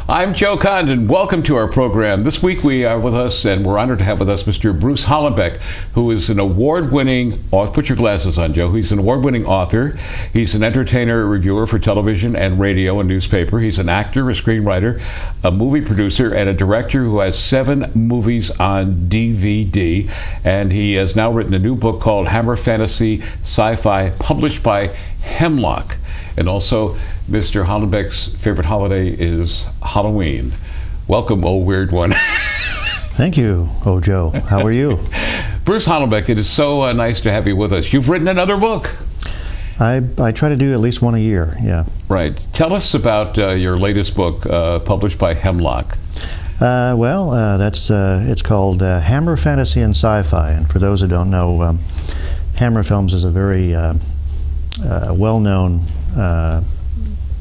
I'm Joe Condon. Welcome to our program. This week we are with us, and we're honored to have with us Mr. Bruce Hallenbeck, who is an award-winning author. Put your glasses on, Joe. He's an award-winning author. He's an entertainer, reviewer for television and radio and newspaper. He's an actor, a screenwriter, a movie producer, and a director who has 7 movies on DVD. And he has now written a new book called Hammer Fantasy Sci-Fi, published by Hemlock. And also, Mr. Hallenbeck's favorite holiday is Halloween. Welcome, old weird one. Thank you, Joe. How are you? Bruce Hallenbeck, it is so nice to have you with us. You've written another book. I try to do at least one a year, yeah. Right. Tell us about your latest book, published by Hemlock. It's called Hammer Fantasy and Sci-Fi. And for those who don't know, Hammer Films is a very well-known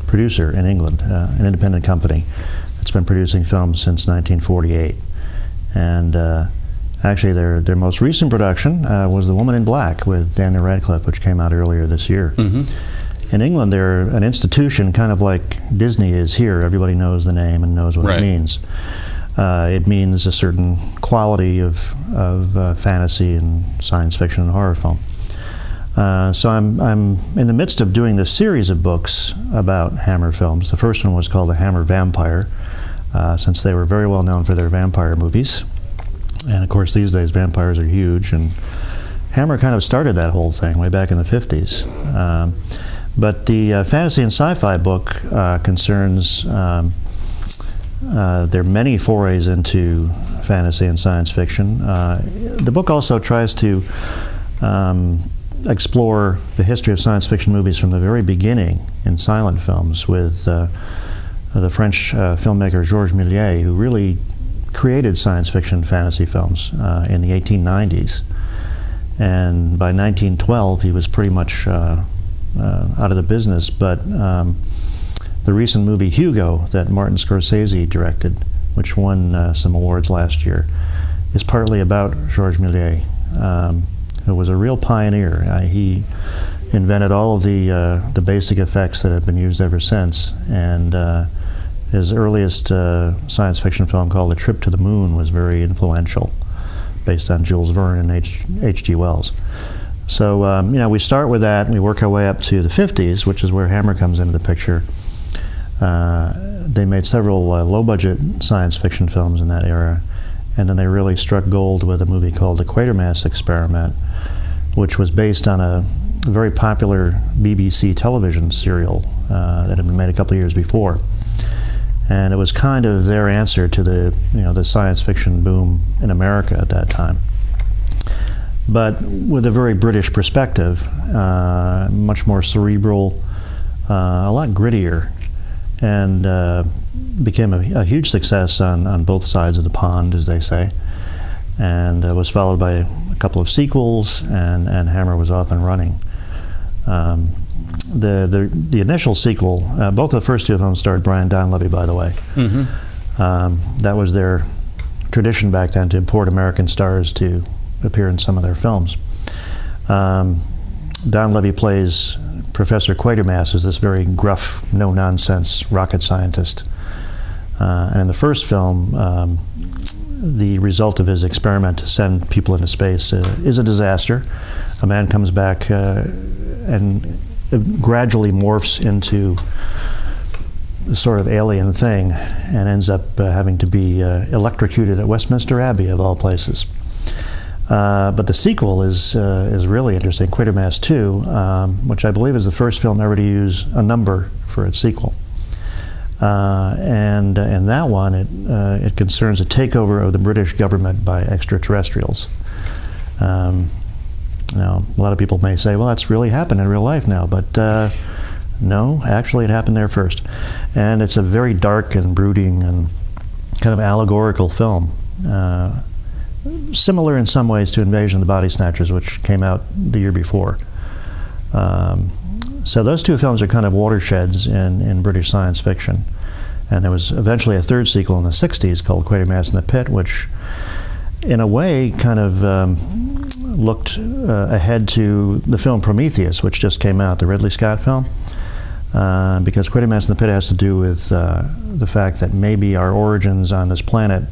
producer in England, an independent company that's been producing films since 1948. And actually their most recent production was The Woman in Black with Daniel Radcliffe, which came out earlier this year. Mm-hmm. In England, they're an institution kind of like Disney is here. Everybody knows the name and knows what it means. It means a certain quality of fantasy and science fiction and horror film. So I'm in the midst of doing this series of books about Hammer films. The first one was called The Hammer Vampire, since they were very well known for their vampire movies. And of course these days vampires are huge, and Hammer kind of started that whole thing way back in the 50s. But the Fantasy and Sci-Fi book concerns their many forays into fantasy and science fiction. The book also tries to explore the history of science fiction movies from the very beginning in silent films with the French filmmaker Georges Méliès, who really created science fiction fantasy films in the 1890s. And by 1912 he was pretty much out of the business, but the recent movie Hugo that Martin Scorsese directed, which won some awards last year, is partly about Georges Méliès, who was a real pioneer. He invented all of the basic effects that have been used ever since, and his earliest science fiction film called A Trip to the Moon was very influential, based on Jules Verne and H.G. Wells. So we start with that and we work our way up to the 50s, which is where Hammer comes into the picture. They made several low-budget science fiction films in that era, and then they really struck gold with a movie called The Quatermass Experiment, which was based on a very popular BBC television serial that had been made a couple of years before. And it was kind of their answer to the science fiction boom in America at that time. But with a very British perspective, much more cerebral, a lot grittier, and became a huge success on both sides of the pond, as they say, and was followed by a couple of sequels, and Hammer was off and running. The initial sequel, both the first two of them starred Brian Donlevy, by the way. Mm-hmm. That was their tradition back then, to import American stars to appear in some of their films. Donlevy plays Professor Quatermass, is this very gruff, no-nonsense rocket scientist. And in the first film, the result of his experiment to send people into space is a disaster. A man comes back and gradually morphs into a sort of alien thing and ends up having to be electrocuted at Westminster Abbey, of all places. But the sequel is really interesting, Quatermass 2, which I believe is the first film ever to use a number for its sequel. And in that one, it concerns a takeover of the British government by extraterrestrials. Now, a lot of people may say, well, that's really happened in real life now, but no, actually it happened there first. And it's a very dark and brooding and kind of allegorical film. Similar in some ways to Invasion of the Body Snatchers, which came out the year before. So those two films are kind of watersheds in British science fiction. And there was eventually a third sequel in the 60s called Quatermass in the Pit, which in a way kind of looked ahead to the film Prometheus, which just came out, the Ridley Scott film. because Quatermass in the Pit has to do with the fact that maybe our origins on this planet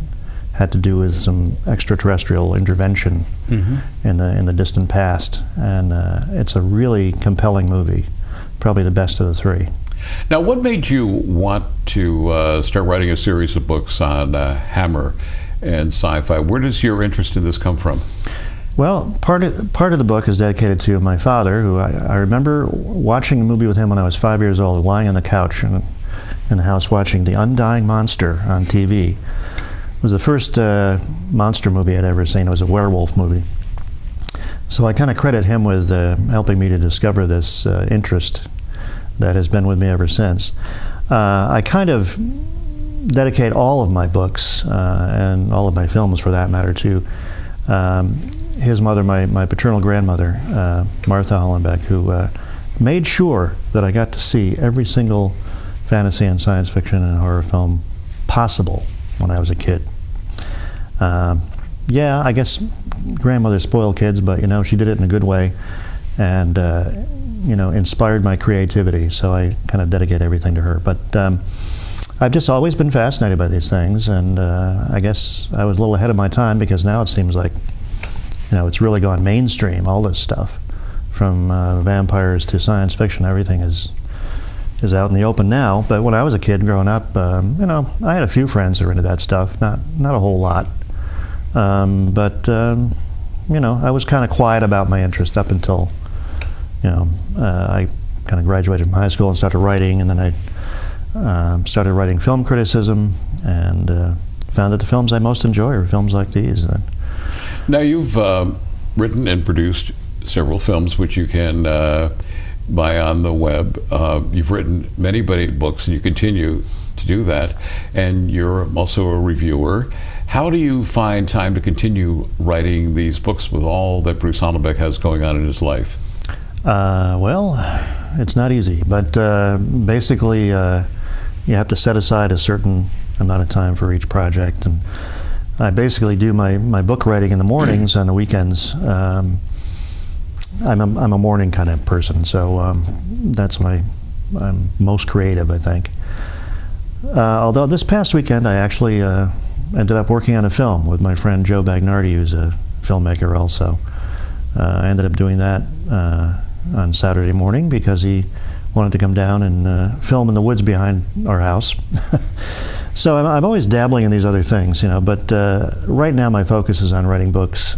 had to do with some extraterrestrial intervention in the distant past, and it's a really compelling movie, probably the best of the three. Now, what made you want to start writing a series of books on Hammer and sci-fi? Where does your interest in this come from? Well, part of the book is dedicated to my father, who I remember watching a movie with him when I was 5 years old, lying on the couch in the house watching The Undying Monster on TV. It was the first monster movie I'd ever seen. It was a werewolf movie. So I kind of credit him with helping me to discover this interest that has been with me ever since. I kind of dedicate all of my books, and all of my films for that matter, to his mother, my paternal grandmother, Martha Hallenbeck, who made sure that I got to see every single fantasy and science fiction and horror film possible when I was a kid. Yeah, I guess grandmothers spoil kids, but she did it in a good way, and inspired my creativity. So I kind of dedicate everything to her. But I've just always been fascinated by these things, and I guess I was a little ahead of my time, because now it seems like it's really gone mainstream. All this stuff, from vampires to science fiction, everything is out in the open now. But when I was a kid growing up, I had a few friends that were into that stuff. Not a whole lot, but I was kind of quiet about my interest up until I kind of graduated from high school and started writing, and then I started writing film criticism, and found that the films I most enjoy are films like these. Now, you've written and produced several films which you can buy on the web. You've written many books, and you continue to do that, and you're also a reviewer. How do you find time to continue writing these books with all that Bruce Hallenbeck has going on in his life? Well, it's not easy, but basically you have to set aside a certain amount of time for each project, and I basically do my book writing in the mornings. On the weekends, I'm a morning kind of person, so that's when I'm most creative, I think. Although this past weekend I actually ended up working on a film with my friend Joe Bagnardi, who's a filmmaker also. I ended up doing that on Saturday morning because he wanted to come down and film in the woods behind our house. So I'm always dabbling in these other things, but right now my focus is on writing books,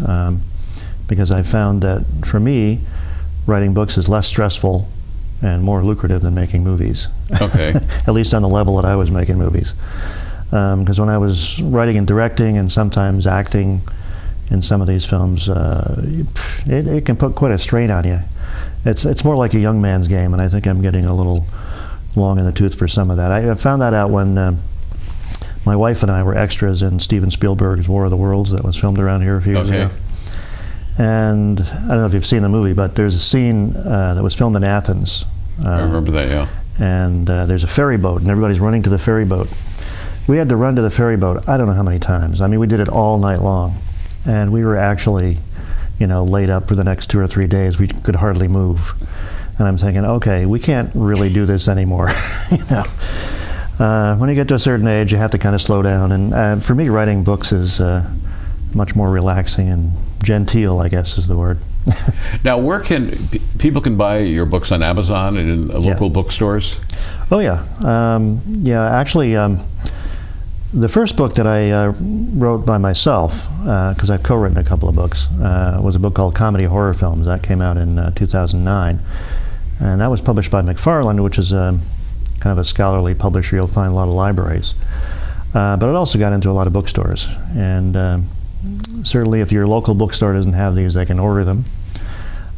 because I found that for me, writing books is less stressful and more lucrative than making movies. Okay. At least on the level that I was making movies. Because when I was writing and directing and sometimes acting in some of these films, it can put quite a strain on you. It's more like a young man's game, and I think I'm getting a little long in the tooth for some of that. I found that out when my wife and I were extras in Steven Spielberg's War of the Worlds that was filmed around here a few years ago. And I don't know if you've seen the movie, but there's a scene that was filmed in Athens. I remember that, yeah. And there's a ferry boat, and everybody's running to the ferry boat. We had to run to the ferry boat I don't know how many times. I mean, we did it all night long. And we were actually, laid up for the next 2 or 3 days. We could hardly move. And I'm thinking, okay, we can't really do this anymore. When you get to a certain age, you have to kind of slow down. And for me, writing books is much more relaxing and genteel, I guess is the word. Now, where can people buy your books? On Amazon and in local bookstores? Oh, yeah. Actually, the first book that I wrote by myself, because I've co-written a couple of books, was a book called Comedy Horror Films. That came out in 2009. And that was published by McFarland, which is kind of a scholarly publisher you'll find in a lot of libraries. But it also got into a lot of bookstores. And certainly if your local bookstore doesn't have these, they can order them.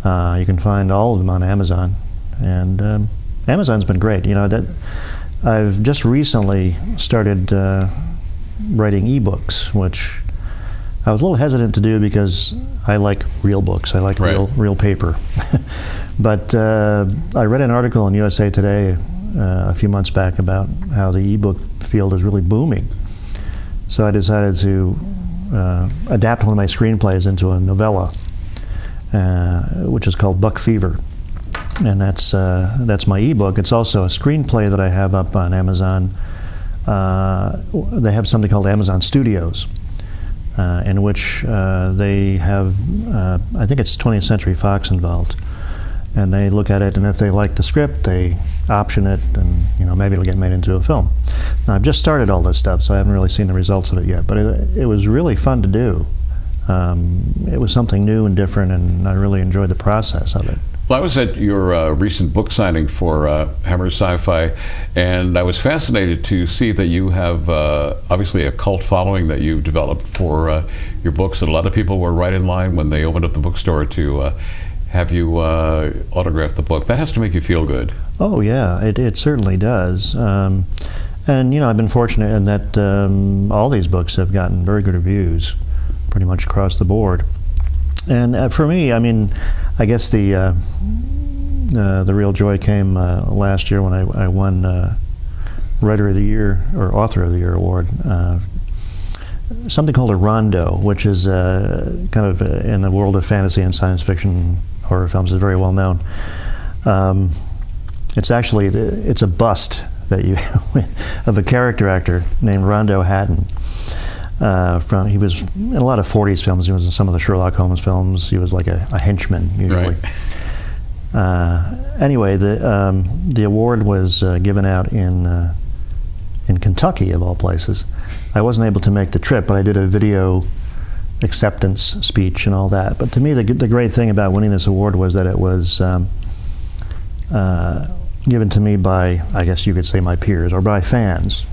You can find all of them on Amazon. And Amazon's been great. I've just recently started writing ebooks, which I was a little hesitant to do because I like real books. I like real paper. But I read an article in USA Today a few months back about how the ebook field is really booming. So I decided to adapt one of my screenplays into a novella, which is called Buck Fever. and that's my ebook. It's also a screenplay that I have up on Amazon. They have something called Amazon Studios, in which they have, I think it's 20th Century Fox involved, and they look at it, and if they like the script, they option it, and maybe it'll get made into a film. Now, I've just started all this stuff, so I haven't really seen the results of it yet, but it was really fun to do. It was something new and different, and I really enjoyed the process of it. Well, I was at your recent book signing for Hammer Sci-Fi, and I was fascinated to see that you have obviously a cult following that you've developed for your books, and a lot of people were right in line when they opened up the bookstore to have you autograph the book. That has to make you feel good. Oh yeah, it certainly does. And I've been fortunate in that all these books have gotten very good reviews, pretty much across the board. And for me, I mean, I guess the real joy came last year when I won Writer of the Year or Author of the Year award. Something called a rondo, which is kind of in the world of fantasy and science fiction horror films, is very well known. It's a bust that you of a character actor named Rondo Hatton. He was in a lot of 40s films. He was in some of the Sherlock Holmes films. He was like a henchman usually. Right. Anyway, the award was given out in Kentucky, of all places. I wasn't able to make the trip, but I did a video acceptance speech and all that. But to me, the great thing about winning this award was that it was given to me by, I guess you could say, my peers, or by fans.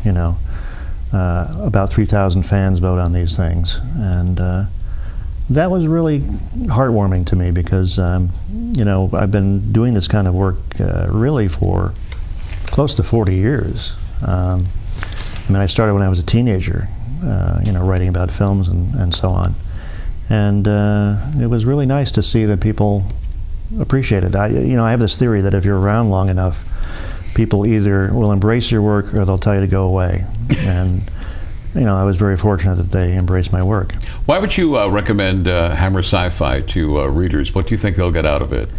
About 3,000 fans vote on these things, and that was really heartwarming to me because I've been doing this kind of work really for close to 40 years. I started when I was a teenager, writing about films and so on, and it was really nice to see that people appreciate it. I have this theory that if you're around long enough, people either will embrace your work or they'll tell you to go away. And I was very fortunate that they embraced my work. Why would you recommend Hammer Sci-Fi to readers? What do you think they'll get out of it?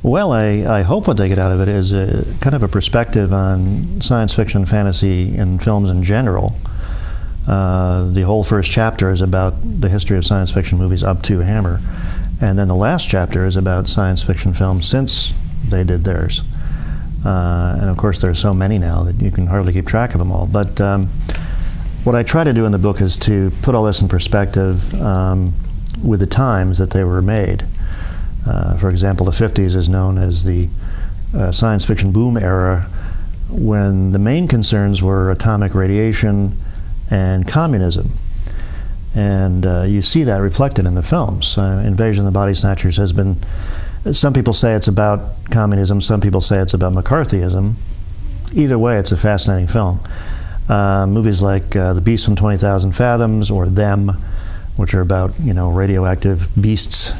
Well, I hope what they get out of it is kind of a perspective on science fiction, fantasy, and films in general. The whole first chapter is about the history of science fiction movies up to Hammer. And then the last chapter is about science fiction films since they did theirs. And of course, there are so many now that you can hardly keep track of them all. But what I try to do in the book is to put all this in perspective with the times that they were made. For example, the 50s is known as the science fiction boom era, when the main concerns were atomic radiation and communism. And you see that reflected in the films. Invasion of the Body Snatchers has been, some people say it's about communism, some people say it's about McCarthyism. Either way, it's a fascinating film. Movies like The Beast from 20,000 Fathoms or Them, which are about radioactive beasts,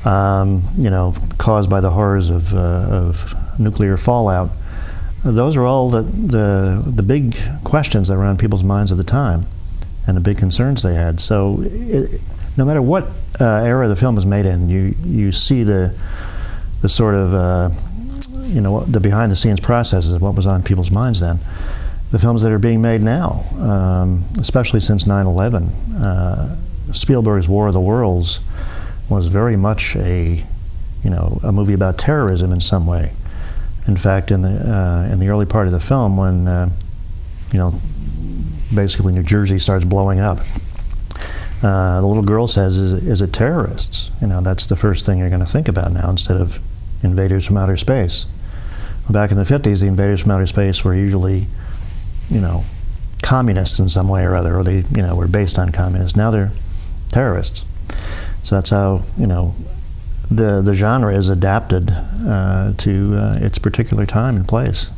caused by the horrors of nuclear fallout. Those are all the big questions that were on people's minds at the time, and the big concerns they had. So no matter what era the film was made in, you see the sort of the behind the scenes processes of what was on people's minds then. The films that are being made now, especially since 9/11, Spielberg's War of the Worlds was very much a movie about terrorism in some way. In fact, in the early part of the film, when basically New Jersey starts blowing up, the little girl says, "Is it terrorists?" That's the first thing you're going to think about now, instead of invaders from outer space. Well, back in the 50s, the invaders from outer space were usually, communists in some way or other, or they, were based on communists. Now they're terrorists. So that's how, the genre is adapted to its particular time and place.